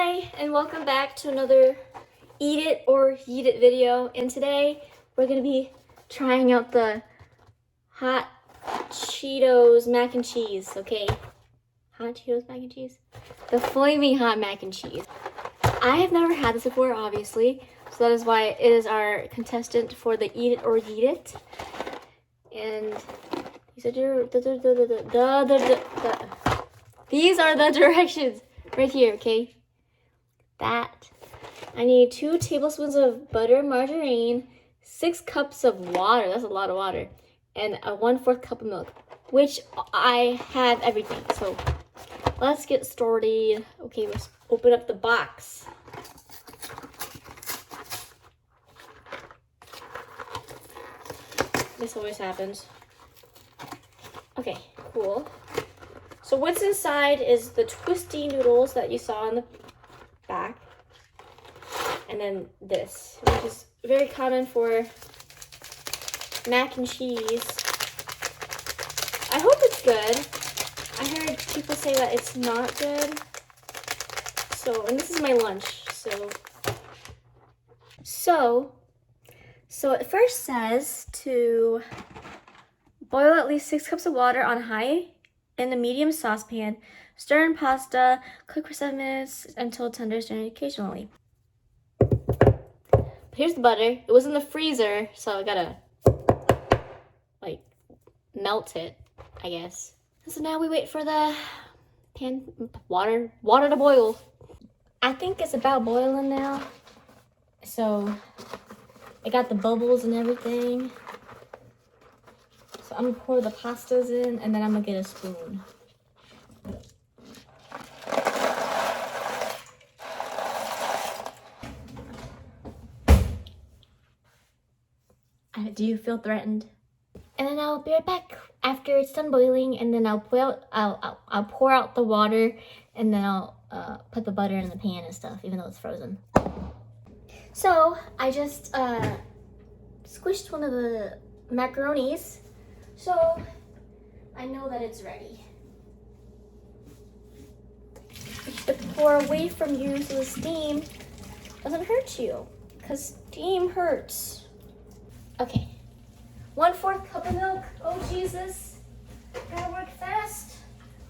Hi, and welcome back to another Eat It or Yeet It video. And today we're going to be trying out the Hot Cheetos mac and cheese, okay? Hot Cheetos mac and cheese? The flaming hot mac and cheese. I have never had this before, obviously, so that is why it is our contestant for the Eat It or Yeet It. And these are the directions right here, okay? That. I need 2 tablespoons of butter, margarine, 6 cups of water, that's a lot of water, and a 1/4 cup of milk, which I have everything. So let's get started. Okay, let's open up the box. This always happens. Okay, cool. So what's inside is the twisty noodles that you saw on the back, and then this, which is very common for mac and cheese. I hope it's good. I heard people say that it's not good. So, and this is my lunch, so it first says to boil at least 6 cups of water on high in the medium saucepan. Stir in pasta, cook for 7 minutes until tender, stirring occasionally. Here's the butter. It was in the freezer, so I gotta, like, melt it, I guess. So now we wait for the water to boil. I think it's about boiling now. So I got the bubbles and everything. So I'm gonna pour the pastas in, and then I'm gonna get a spoon. Do you feel threatened? And then I'll be right back after it's done boiling, and then I'll pour out the water, and then I'll put the butter in the pan and stuff, even though it's frozen. So I just squished one of the macaronis, so I know that it's ready. You should pour away from you so the steam doesn't hurt you, because steam hurts. Okay, 1/4 cup of milk. Oh Jesus, gotta work fast.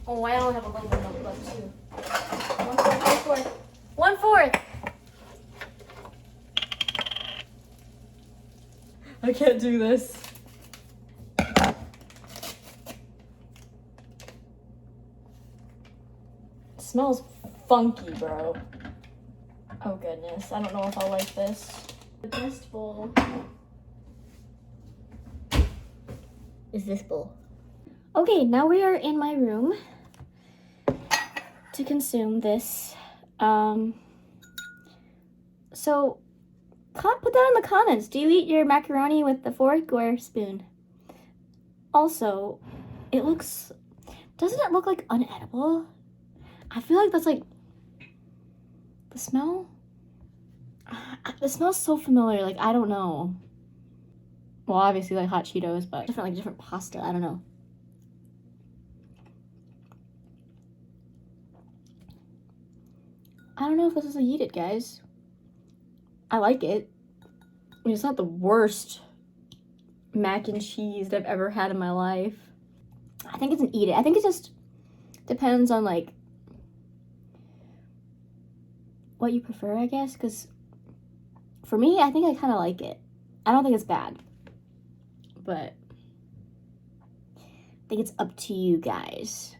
Oh, I don't have a little bit of milk too. 1/4. 1/4. I can't do this. It smells funky, bro. Oh goodness, I don't know if I'll like this. The best bowl is this bowl. Okay, now we are in my room to consume this. So put that in the comments. Do you eat your macaroni with the fork or spoon? Also, doesn't it look like unedible? I feel like that's like, the smell? It smells so familiar, like, I don't know. Well, obviously like hot Cheetos, but different pasta, I don't know. I don't know if this is a Yeet It, guys. I like it. I mean, it's not the worst mac and cheese that I've ever had in my life. I think it's an Eat It. I think it just depends on like what you prefer, I guess, because for me, I think I kind of like it. I don't think it's bad, but I think it's up to you guys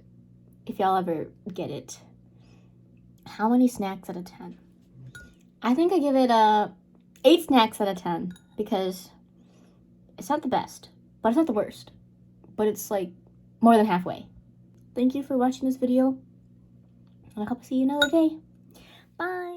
if y'all ever get it. How many snacks out of 10? I think I give it 8 snacks out of 10, because it's not the best, but it's not the worst, but it's like more than halfway. Thank you for watching this video, and I hope to see you another day. Bye.